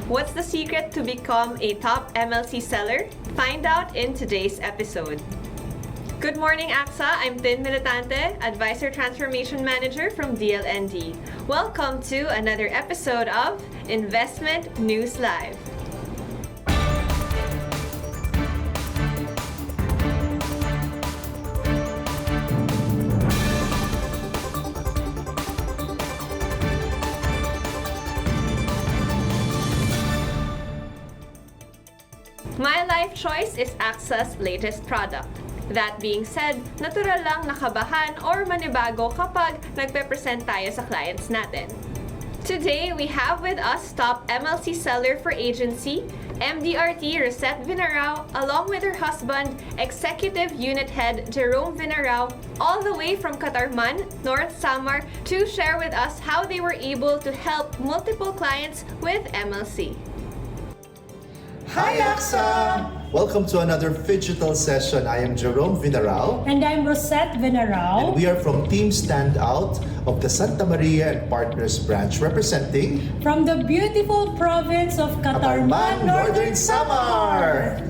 What's the secret to become a top MLC seller? Find out in today's episode. Good morning, AXA. I'm Tin Militante, Advisor Transformation Manager from DLND. Welcome to another episode of Investment News Live. My Life Choice is AXA's latest product. That being said, natural lang nakabahan or manibago kapag nagpe-present tayo sa clients natin. Today, we have with us top MLC seller for agency, MDRT Rosette Vinarao, along with her husband, Executive Unit Head Jerome Vinarao, all the way from Catarman, North Samar, to share with us how they were able to help multiple clients with MLC. Hi, AXA! Welcome to another PHYGITAL session. I am Jerome Vinarao. And I'm Rosette Vinarao. And we are from Team Standout of the Santa Maria and Partners branch, representing from the beautiful province of Catarman, Northern Samar.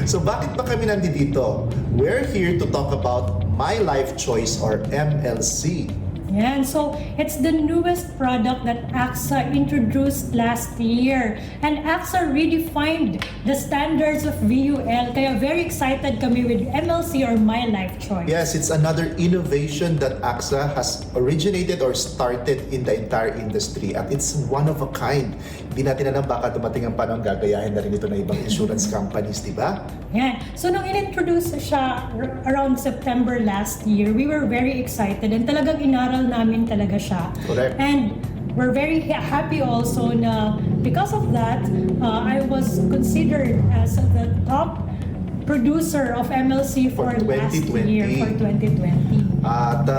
So bakit ba kami nandito? We're here to talk about My Life Choice or MLC. Yan. So, it's the newest product that AXA introduced last year. And AXA redefined the standards of VUL. Kaya very excited kami with MLC or My Life Choice. Yes, it's another innovation that AXA has originated or started in the entire industry. At it's one of a kind. Hindi natin alam baka dumating ang panahon gagayahin na rin ito ng ibang insurance companies, di ba? Yan. So, nung in-introduce siya around September last year, we were very excited and talagang inaral namin talaga siya. Correct. And we're very happy also na because of that, I was considered as the top producer of MLC for last year, for 2020. At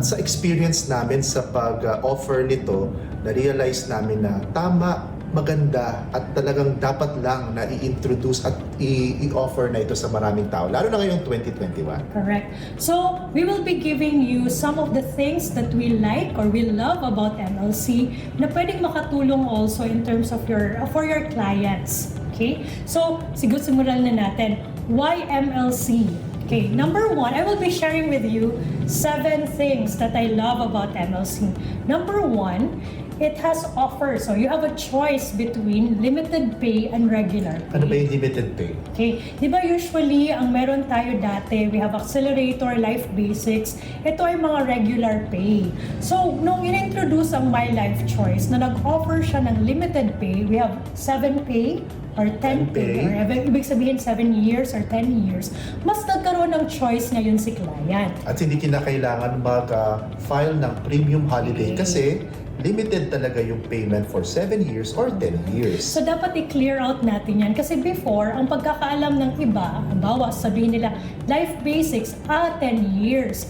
sa experience namin sa pag-offer nito, na-realize namin na tama, maganda at talagang dapat lang na i-introduce at i-offer na ito sa maraming tao, lalo na ngayong 2021. Correct. So, we will be giving you some of the things that we like or we love about MLC na pwedeng makatulong also in terms of for your clients. Okay? So, siguro simulan na natin. Why MLC? Okay, number one, I will be sharing with you 7 things that I love about MLC. Number one, it has offers. So you have a choice between limited pay and regular pay. Ano ba yung limited pay? Okay. Di ba usually, ang meron tayo dati, we have accelerator, life basics. Ito ay mga regular pay. So, nung in-introduce ang My Life Choice, na nag-offer siya ng limited pay, we have 7 pay or 10 pay, or ibig sabihin 7 years or 10 years, mas nagkaroon ng choice ngayon si client. At hindi kinakailangan mag-file ng premium holiday kasi limited talaga yung payment for 7 years or 10 years. So, dapat i-clear out natin yan. Kasi before, ang pagkakaalam ng iba, halimbawa, sabihin nila, life basics, 10 years.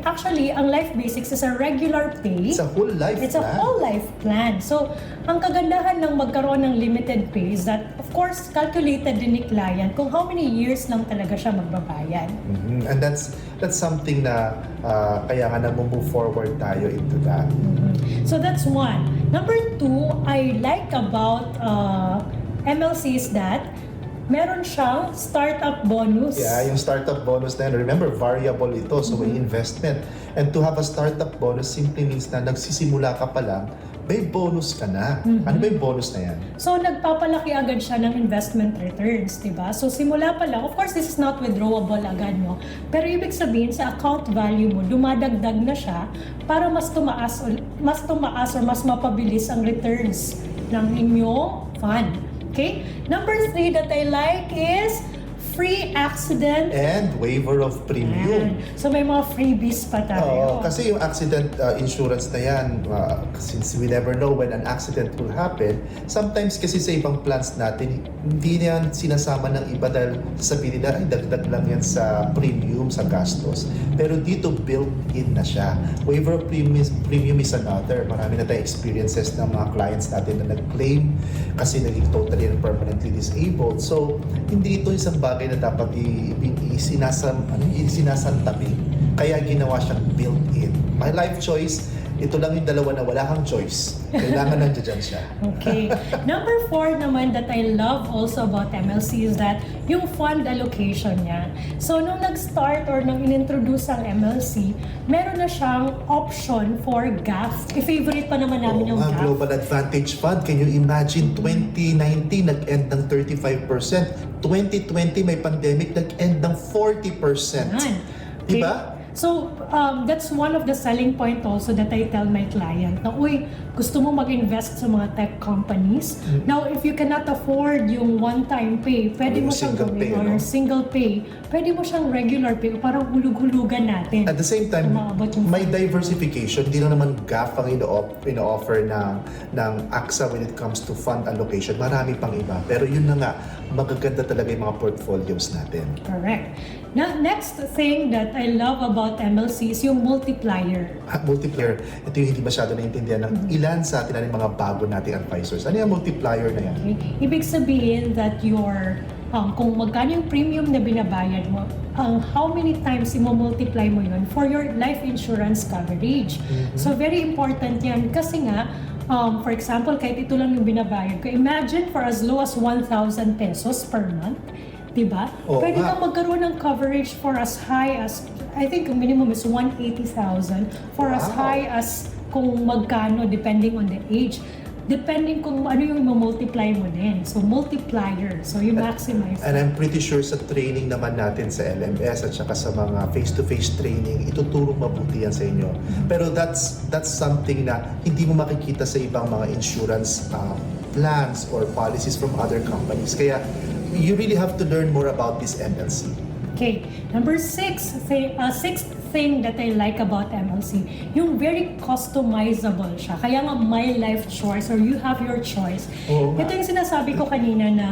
Actually, ang life basics is a regular pay. It's a whole life plan. It's a whole life plan. So, ang kagandahan ng magkaroon ng limited pay is that, of course, calculated din ni client kung how many years lang talaga siya magbabayad. Mm-hmm. And that's something na kaya nga nag-move forward tayo into that. Mm-hmm. So, that's one. Number two, I like about MLC is that meron siyang startup bonus. Yeah, yung startup bonus na yun. Remember, variable ito. So, may investment. And to have a startup bonus simply means na nagsisimula ka pa lang, may bonus ka na. Ano ba yung bonus na yan? So, nagpapalaki agad siya ng investment returns, di ba? So, simula pa lang, of course, this is not withdrawable agad, no? Pero ibig sabihin, sa account value mo, dumadagdag na siya para mas tumaas or mas mapabilis ang returns ng inyong fund. Okay? Number 3 that I like is free accident and waiver of premium. So may mga freebies pa tayo. Kasi yung accident insurance na yan, since we never know when an accident will happen, sometimes kasi sa ibang plans natin, hindi yan sinasama ng iba dahil sabihin nila, ay dagdag lang yan sa premium, sa gastos. Pero dito, built-in na siya. Waiver of premium is another. Marami na tayong experiences ng mga clients natin na nag-claim kasi naging totally and permanently disabled. So, hindi ito isang bagay na dapat isinasantabi. Kaya ginawa siyang built-in. My Life Choice Ito lang yung dalawa na wala kang choice. Kailangan nandiyan siya. Okay. Number 4 naman that I love also about MLC is that yung fund allocation niya. So, nung nag-start or nung in-introduce ang MLC, meron na siyang option for GAF. I-favorite pa naman namin yung GAF. Global Advantage Fund. Can you imagine 2019 nag-end ng 35%. 2020 may pandemic nag-end ng 40%. Yan. Diba? So, that's one of the selling point also that I tell my client na, uy, gusto mo mag-invest sa mga tech companies. Now, if you cannot afford yung one-time pay, pwede mo siyang single gawin, pay, or no? single pay, pwede mo siyang regular pay, parang hulug-hulugan natin. At the same time, Umaabot yung may fund. diversification. Hindi lang naman GAF ang ino-offer ng AXA when it comes to fund allocation. Marami pang iba. Pero yun na nga, magaganda talaga yung mga portfolios natin. Correct. Now, next thing that I love about MLC is yung multiplier. Multiplier, ito yung hindi masyado naintindihan ng ilan sa atin na mga bago nating advisors. Ano yung multiplier na yan? Okay? Ibig sabihin that your kung magkano yung premium na binabayad mo, how many times i-multiply mo yun for your life insurance coverage. So very important yan kasi nga, for example, kahit ito lang yung binabayad ko, imagine for as low as 1,000 pesos per month, diba? Oo Pwede nga. kang magkaroon ng coverage for as high as, I think yung minimum is 180,000 for as Wow. high as kung magkano depending on the age. Depending kung ano yung multiply mo din. So, multiplier. So, you maximize. And I'm pretty sure sa training naman natin sa LMS at saka sa mga face-to-face training, ituturo mabuti yan sa inyo. Pero that's something na hindi mo makikita sa ibang mga insurance plans or policies from other companies. Kaya you really have to learn more about this MLC. Okay. Number sixth thing that I like about MLC, yung very customizable siya. Kaya nga my life choice or you have your choice. Oo nga. Ito yung sinasabi ko kanina na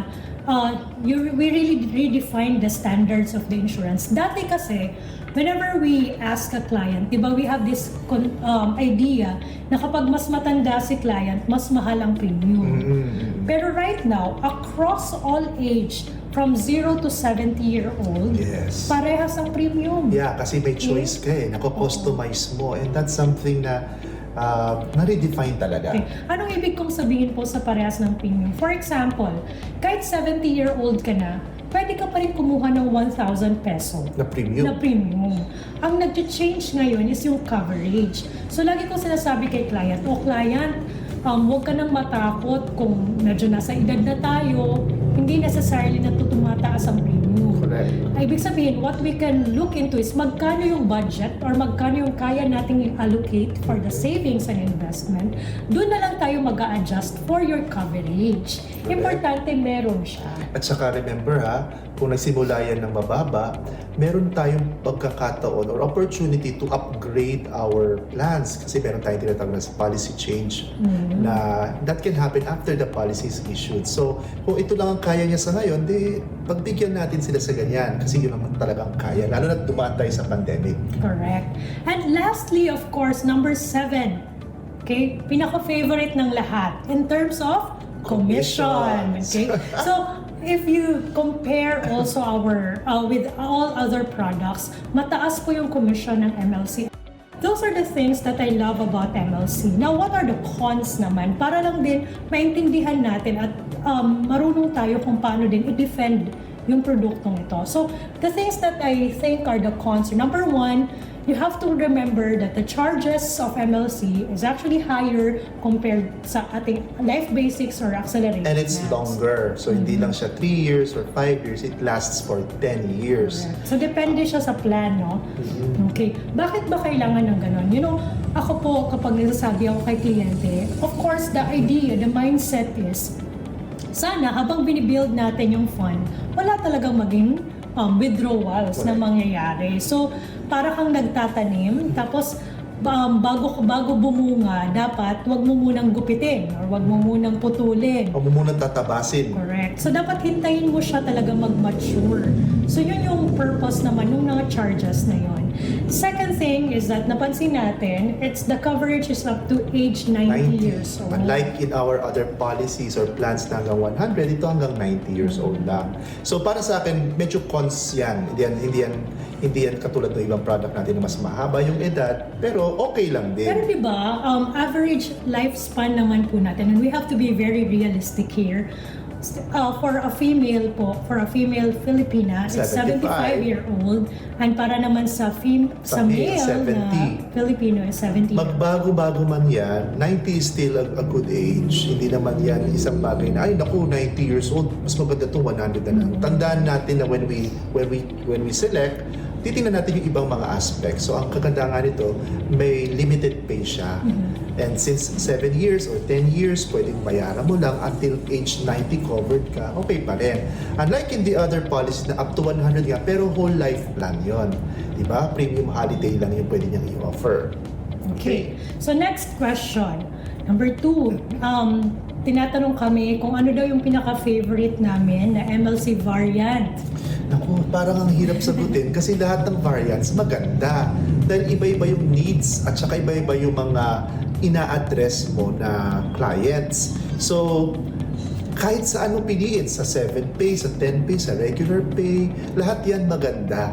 we really redefine the standards of the insurance. Dati kasi, whenever we ask a client, di ba we have this idea na kapag mas matanda si client, mas mahal ang premium. Pero right now, across all age, from 0 to 70-year-old, Yes. parehas ang premium. Yeah, kasi may choice ka eh. Nako-customize mo. And that's something na na-redefine talaga. Okay. Anong ibig kong sabihin po sa parehas ng premium? For example, kahit 70-year-old ka na, pwede ka pa rin kumuha ng 1,000 peso Na premium. na premium. Ang nag-change ngayon is yung coverage. So, lagi kong sinasabi kay client, client, huwag ka nang matakot kung medyo nasa edad na tayo, hindi necessarily na tumataas ang premium. Correct. Ibig sabihin, what we can look into is magkano yung budget or magkano yung kaya nating i-allocate for the savings and investment. Doon na lang tayo mag-a-adjust for your coverage. Importante meron siya. At saka remember kung nagsimula yan ng mababa, meron tayong pagkakataon or opportunity to upgrade our plans kasi meron tayong tinatawag na policy change na that can happen after the policy is issued. So, kung ito lang ang kaya niya sa ngayon, di pagbigyan natin sila sa ganyan kasi yun naman talagang kaya, lalo na dumaan tayo sa pandemic. Correct. And lastly, of course, number 7. Okay? Pinaka-favorite ng lahat in terms of commission. Okay? So, if you compare also our with all other products, mataas po yung commission ng MLC. Those are the things that I love about MLC. Now, what are the cons naman? Para lang din maintindihan natin at marunong tayo kung paano din i-defend yung produktong ito. So, the things that I think are the cons. Number 1, you have to remember that the charges of MLC is actually higher compared sa ating life basics or accelerated And it's plans. longer. So, hindi lang siya 3 years or 5 years. It lasts for 10 years. Correct. So, depende siya sa plan, no? Okay. Bakit ba kailangan ng ganon? You know, ako po, kapag nagsasabi ako kay kliyente, of course, the idea, the mindset is, sana habang binibuild natin yung fund, wala talagang maging withdrawals na mangyayari. So, para kang nagtatanim, tapos bago bumunga, dapat wag mo munang gupitin or wag mo munang putulin. O mo munang tatabasin. Correct. So, dapat hintayin mo siya talaga mag-mature. So, yun yung purpose naman ng mga charges na yun. Second thing is that napansin natin, it's the coverage is up to age 90 years old. Unlike in our other policies or plans na hanggang 100, ito hanggang 90 years old lang. So para sa akin, medyo cons yan. Hindi yan katulad ng ibang product natin na mas mahaba yung edad, pero So, okay lang din. Pero diba, average lifespan naman po natin, and we have to be very realistic here. For a female Filipina, is 75-year-old, and para naman sa male 70. na Filipino is 70. Magbago-bago man yan, 90 is still a good age. Hindi naman yan isang bagay na, ay naku, 90 years old, mas maganda to 100 na lang. Tandaan natin na when we select, titingnan natin yung ibang mga aspects. So, ang kagandahan nito, may limited pay siya. And since 7 years or 10 years, pwedeng bayaran mo lang until age 90 covered ka, okay pa rin. Unlike in the other policies na up to 100 nga, pero whole life plan yon, diba? Premium holiday lang yung pwede niyang i-offer. Okay. So, next question. Number 2, tinatanong kami kung ano daw yung pinaka-favorite namin na MLC variant. Naku, parang ang hirap sagutin kasi lahat ng variants maganda. Dahil iba-iba yung needs at saka iba-iba yung mga ina-address mo na clients. So, kahit sa ano piliin, sa 7 pay, sa 10 pay, sa regular pay, lahat yan maganda.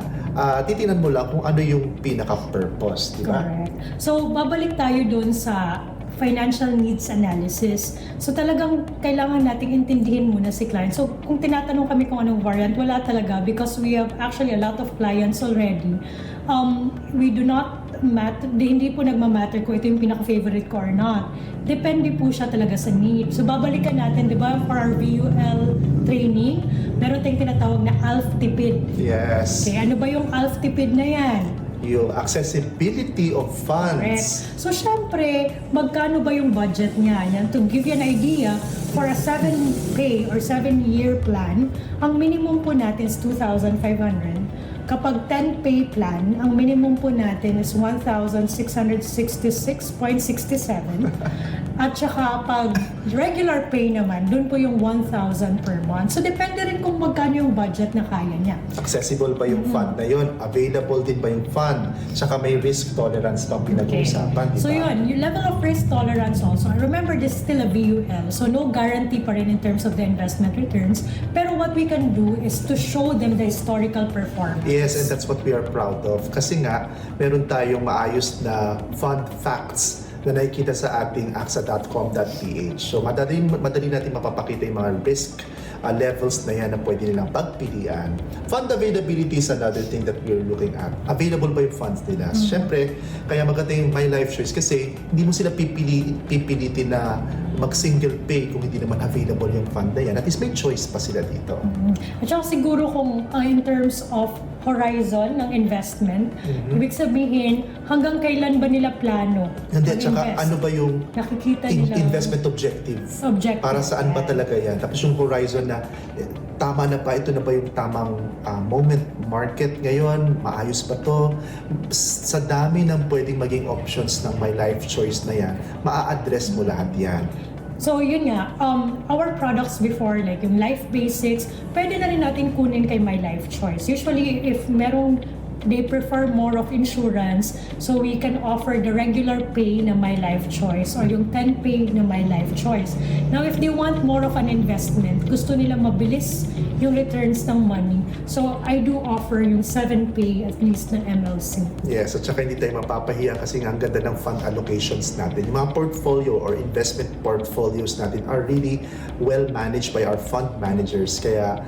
Titinan mo lang kung ano yung pinaka-purpose, di ba? Correct. So, babalik tayo dun sa financial needs analysis. So talagang kailangan nating intindihin muna si client. So kung tinatanong kami kung anong variant, wala talaga because we have actually a lot of clients already. We do not matter, hindi po nagmamatter kung ito yung pinaka-favorite ko or not. Depende po siya talaga sa need. So babalikan natin, di ba, for our VUL training, meron tayong tinatawag na ALF-TIPID. Yes. Okay, ano ba yung ALF-TIPID na yan? Yung accessibility of funds. Correct. So, syempre, magkano ba yung budget niya? Yan, to give you an idea, for a 7-pay or 7-year plan, ang minimum po natin is 2,500. Kapag 10-pay plan, ang minimum po natin is 1,666.67. At saka pag regular pay naman, dun po yung 1,000 per month. So depende rin kung magkano yung budget na kaya niya. Accessible ba yung fund na yun? Available din ba yung fund? Tsaka may risk tolerance bang pinag-uusapan, di ba? So yun, yung level of risk tolerance also. Remember, this is still a VUL. So no guarantee pa rin in terms of the investment returns. Pero what we can do is to show them the historical performance. Yes, and that's what we are proud of. Kasi nga, meron tayong maayos na fund facts na nakikita sa ating axa.com.ph. So, madali natin mapapakita yung mga risk levels na yan na pwede nilang pagpilian. Fund availability is another thing that we're looking at. Available ba yung funds nila? Siyempre, kaya maganda yung My Life Choice kasi hindi mo sila pipilitin na mag-single pay kung hindi naman available yung fund na yan. At least may choice pa sila dito. At saka siguro kung in terms of horizon ng investment, ibig sabihin, hanggang kailan ba nila plano? Hindi, at saka ano ba yung nakikita nila investment objective? Para saan ba talaga yan? Tapos yung horizon na tama na ba, ito na ba yung tamang moment market ngayon? Maayos ba to? Sa dami ng pwedeng maging options ng My Life Choice na yan, maa-address mo lahat yan. So yun nga, our products before, like yung Life Basics, pwede na rin natin kunin kay My Life Choice. Usually, if they prefer more of insurance, so we can offer the regular pay na My Life Choice or yung 10 pay na My Life Choice. Now, if they want more of an investment, gusto nila mabilis yung returns ng money, so I do offer yung 7 pay at least na MLC. Yes, at saka hindi tayo mapapahiya kasi nga ang ganda ng fund allocations natin. Yung mga portfolio or investment portfolios natin are really well managed by our fund managers. Kaya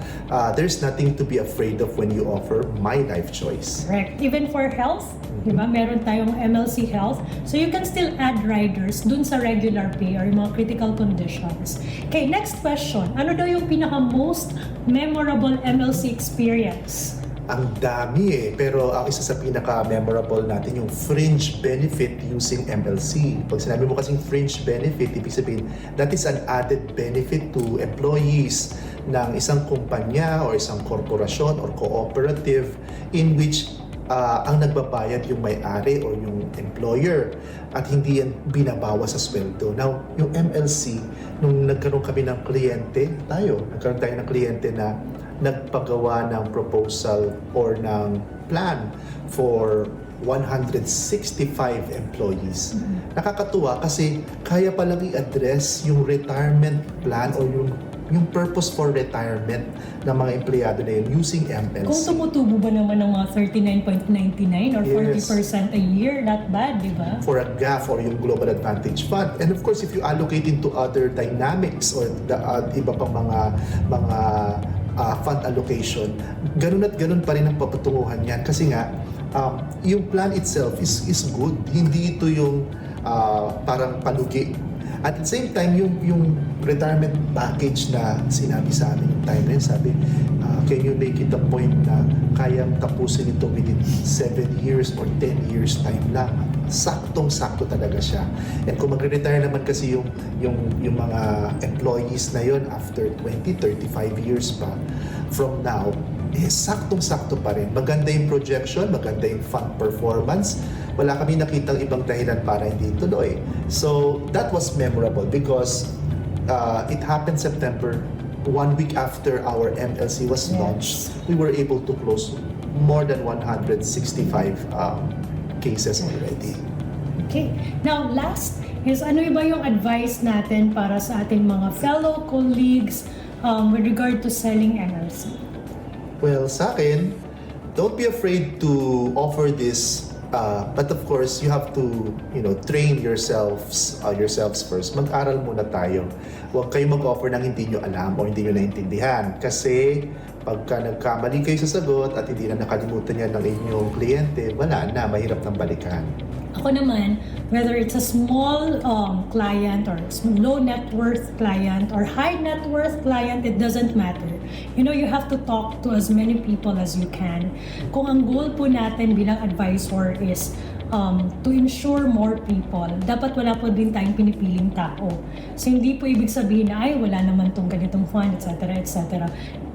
there's nothing to be afraid of when you offer My Life Choice. Correct. Even for health, di ba? Meron tayong MLC Health. So you can still add riders dun sa regular pay or yung mga critical conditions. Okay, next question. Ano daw yung pinaka-most memorable MLC experience? Ang dami pero ang isa sa pinaka-memorable natin yung fringe benefit using MLC. Pag sinabi mo kasing fringe benefit, ibig sabihin that is an added benefit to employees ng isang kumpanya o isang korporasyon or cooperative in which ang nagbabayad yung may-ari o yung employer at hindi yan binabawa sa sweldo. Now, yung MLC, nung nagkaroon kami ng kliyente, nagkaroon tayo ng kliyente na nagpagawa ng proposal or ng plan for 165 employees. Nakakatuwa kasi kaya palang i-address yung retirement plan o yung purpose for retirement ng mga empleyado na yun using MLC. Kung tumutubo ba naman ng mga 39.99 or 40% a year, not bad, di ba? For a GAF or yung Global Advantage Fund. And of course, if you allocate into other dynamics or the iba pang mga fund allocation, ganun at ganun pa rin ang papatunguhan yan. Kasi nga, yung plan itself is good. Hindi ito yung parang palugi. At the same time, yung retirement package na sinabi sa amin yung time na yun, sabi, can you make it a point na kayang tapusin ito within 7 years or 10 years time lang? Saktong-sakto talaga siya. And kung magre-retire naman kasi yung mga employees na yon after 20, 35 years pa from now, saktong-sakto pa rin. Maganda yung projection, maganda yung fund performance. Wala kami nakitang ibang dahilan para hindi ituloy. So, that was memorable because it happened September, 1 week after our MLC was launched. We were able to close more than 165 cases already. Okay. Now, last is ano ba yung advice natin para sa ating mga fellow colleagues with regard to selling MLC? Well, sa akin, don't be afraid to offer this. But of course, you have to, train yourselves first. Mag-aral muna tayo. Huwag kayo mag-offer ng hindi nyo alam o hindi nyo naintindihan. Kasi pagka nagkamali kayo sa sagot at hindi na nakalimutan yan ng inyong kliyente, wala na, mahirap nang balikan. Ako naman, whether it's a small client or low net worth client or high net worth client, it doesn't matter. You have to talk to as many people as you can. Kung ang goal po natin bilang advisor is to ensure more people, dapat wala po din tayong pinipiling tao. So hindi po ibig sabihin na ay wala naman tong ganitong fund, etc. etc.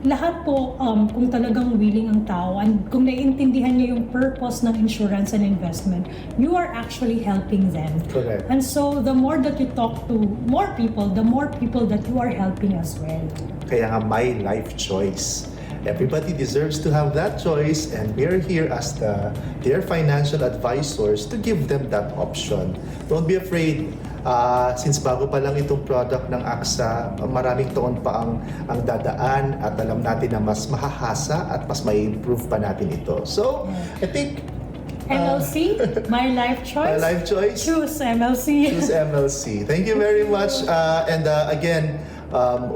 Lahat po, kung talagang willing ang tao and kung naiintindihan niya yung purpose ng insurance and investment, you are actually helping them. Correct. And so the more that you talk to more people, the more people that you are helping as well. Kaya nga, my life choice. Everybody deserves to have that choice, and we're here as their financial advisors to give them that option. Don't be afraid. Since bago pa lang itong product ng AXA, maraming taon pa ang dadaan at alam natin na mas mahahasa at mas may improve pa natin ito. So, I think MLC, my life choice. my life choice. Choose MLC. Choose MLC. Thank you very much. And again,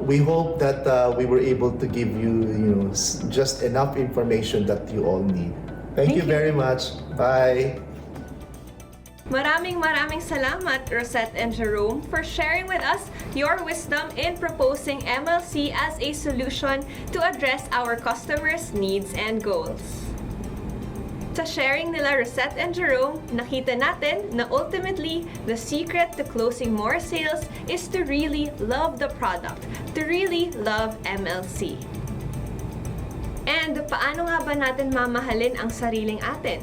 we hope that we were able to give you, just enough information that you all need. Thank you very much. Bye. Maraming salamat, Rosette and Jerome, for sharing with us your wisdom in proposing MLC as a solution to address our customers' needs and goals. Sa sharing nila Rosette and Jerome, nakita natin na ultimately, the secret to closing more sales is to really love the product, to really love MLC. And paano nga ba natin mamahalin ang sariling atin?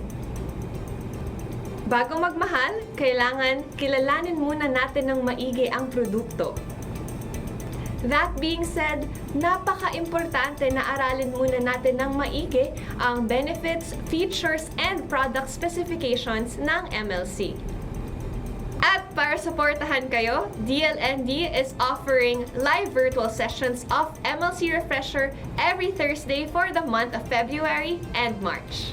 Bago magmahal, kailangan kilalanin muna natin ng maigi ang produkto. That being said, napaka-importante na aralin muna natin ng maigi ang benefits, features, and product specifications ng MLC. At para supportahan kayo, DLND is offering live virtual sessions of MLC Refresher every Thursday for the month of February and March.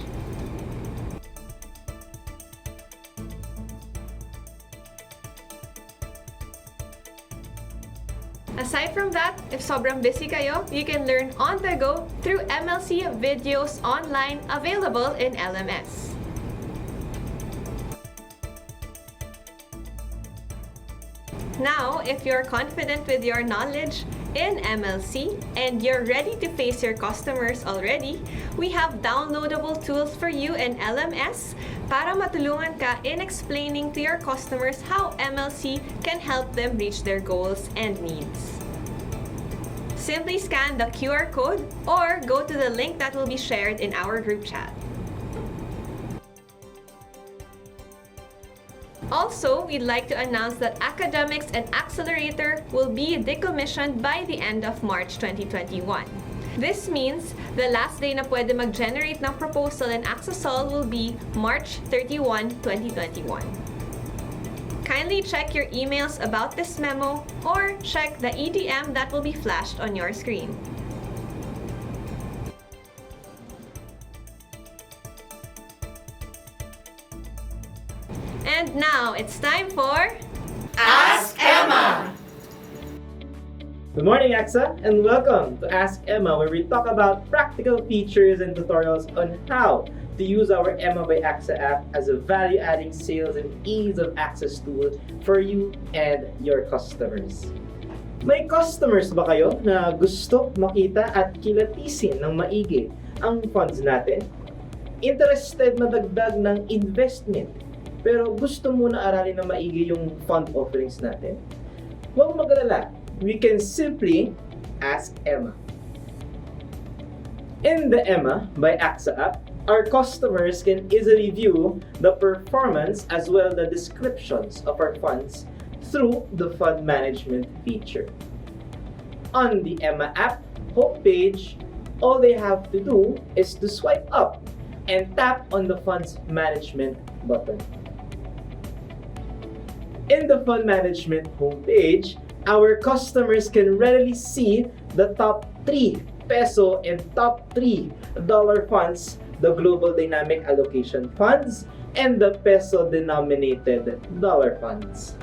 Aside from that, if sobrang busy kayo, you can learn on the go through MLC videos online available in LMS. Now, if you're confident with your knowledge in MLC and you're ready to face your customers already, we have downloadable tools for you in LMS para matulungan ka in explaining to your customers how MLC can help them reach their goals and needs. Simply scan the QR code or go to the link that will be shared in our group chat. Also, we'd like to announce that Academics and Accelerator will be decommissioned by the end of March 2021. This means the last day na pwede mag-generate ng proposal and Accessol will be March 31, 2021. Kindly check your emails about this memo or check the EDM that will be flashed on your screen. And now it's time for Ask Emma! Good morning, AXA, and welcome to Ask Emma, where we talk about practical features and tutorials on how to use our Emma by AXA app as a value-adding sales and ease of access tool for you and your customers. May customers ba kayo na gusto makita at kilatisin ng maigi ang funds natin? Interested madagdag ng investment, pero gusto muna aralin ng maigi yung fund offerings natin? Huwag mag-alala. We can simply ask Emma. In the Emma by AXA app, our customers can easily view the performance as well as the descriptions of our funds through the fund management feature. On the Emma app homepage, all they have to do is to swipe up and tap on the funds management button. In the fund management homepage, our customers can readily see the top 3 peso and top 3 dollar funds, the Global Dynamic Allocation Funds, and the peso-denominated dollar funds.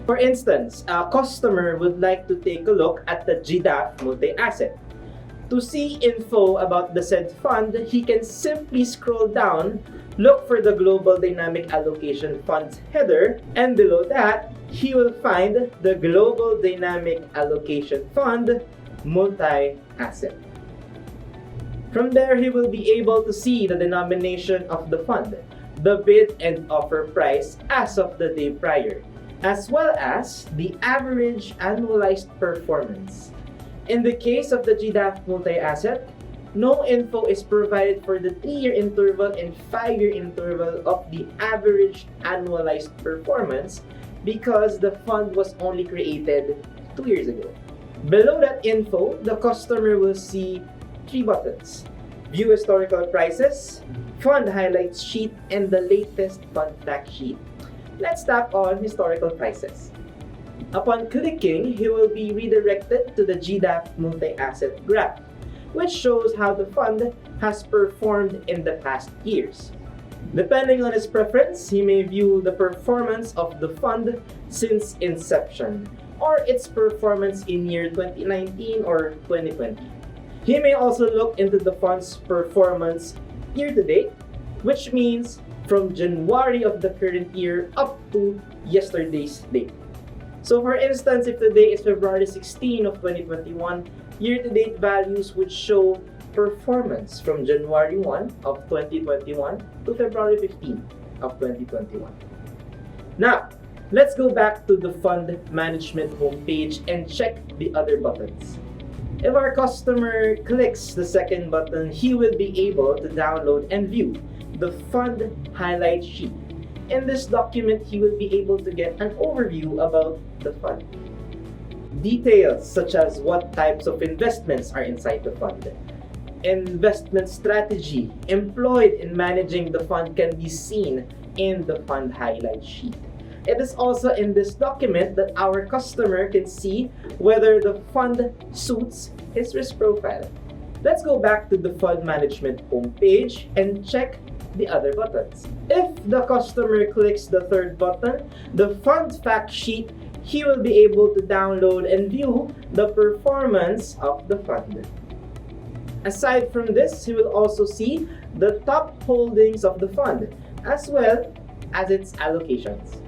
For instance, a customer would like to take a look at the GDAF multi-asset. To see info about the said fund, he can simply scroll down, look for the Global Dynamic Allocation Funds header, and below that, he will find the Global Dynamic Allocation Fund multi-asset. From there, he will be able to see the denomination of the fund, the bid and offer price as of the day prior, as well as the average annualized performance. In the case of the GDAF multi-asset, no info is provided for the 3-year interval and 5-year interval of the average annualized performance because the fund was only created 2 years ago. Below that info, the customer will see 3 buttons: View Historical Prices, Fund Highlights Sheet, and the latest fund fact sheet. Let's tap on Historical Prices. Upon clicking, he will be redirected to the GDAF multi-asset graph, which shows how the fund has performed in the past years. Depending on his preference, he may view the performance of the fund since inception, or its performance in year 2019 or 2020. He may also look into the fund's performance year to date, which means from January of the current year up to yesterday's date. So for instance, if today is February 16 of 2021, year-to-date values would show performance from January 1 of 2021 to February 15 of 2021. Now, let's go back to the fund management homepage and check the other buttons. If our customer clicks the second button, he will be able to download and view the fund highlight sheet. In this document, he will be able to get an overview about the fund. Details such as what types of investments are inside the fund, investment strategy employed in managing the fund can be seen in the fund highlight sheet. It is also in this document that our customer can see whether the fund suits his risk profile. Let's go back to the fund management homepage and check the other buttons. If the customer clicks the third button, the fund fact sheet, he will be able to download and view the performance of the fund. Aside from this, he will also see the top holdings of the fund, as well as its allocations.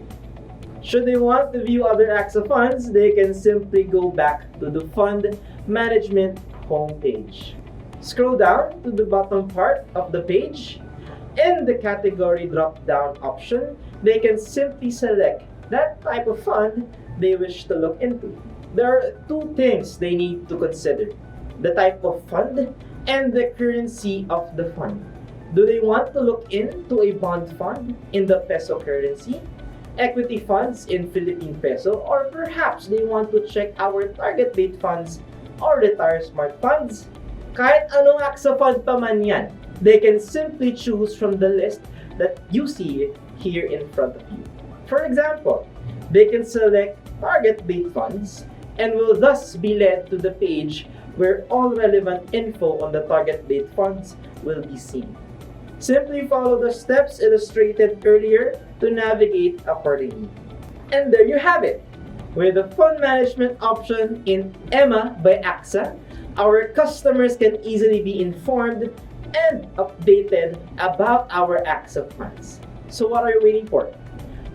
Should they want to view other AXA funds, they can simply go back to the fund management homepage. Scroll down to the bottom part of the page. In the category drop-down option, they can simply select that type of fund they wish to look into. There are 2 things they need to consider: the type of fund and the currency of the fund. Do they want to look into a bond fund in the peso currency? equity funds in Philippine peso, or perhaps they want to check our target date funds or retire smart funds. Kahit anong AXA fund pa man yan, they can simply choose from the list that you see here in front of you. For example, they can select target date funds and will thus be led to the page where all relevant info on the target date funds will be seen. Simply follow the steps illustrated earlier to navigate accordingly. And there you have it! With the fund management option in Emma by AXA, our customers can easily be informed and updated about our AXA funds. So what are you waiting for?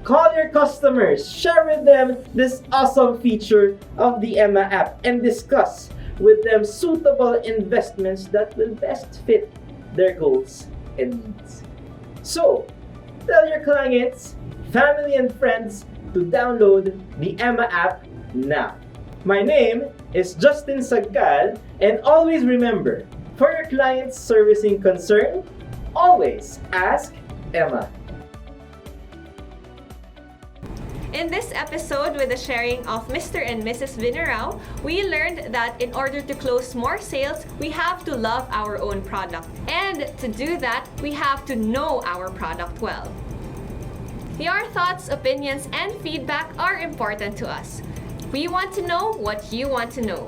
Call your customers, share with them this awesome feature of the Emma app, and discuss with them suitable investments that will best fit their goals and needs. So, tell your clients, family, and friends to download the Emma app now. My name is Justin Saggal, and always remember, for your client's servicing concern, always ask Emma. In this episode, with the sharing of Mr. and Mrs. Vinarao, we learned that in order to close more sales, we have to love our own product. And to do that, we have to know our product well. Your thoughts, opinions, and feedback are important to us. We want to know what you want to know.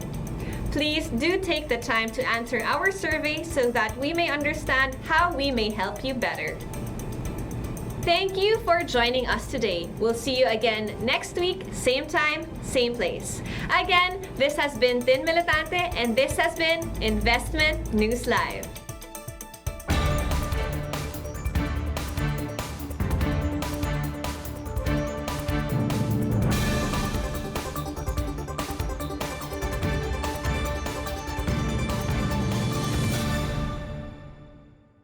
Please do take the time to answer our survey so that we may understand how we may help you better. Thank you for joining us today. We'll see you again next week, same time, same place. Again, this has been Tin Militante, and this has been Investment News Live.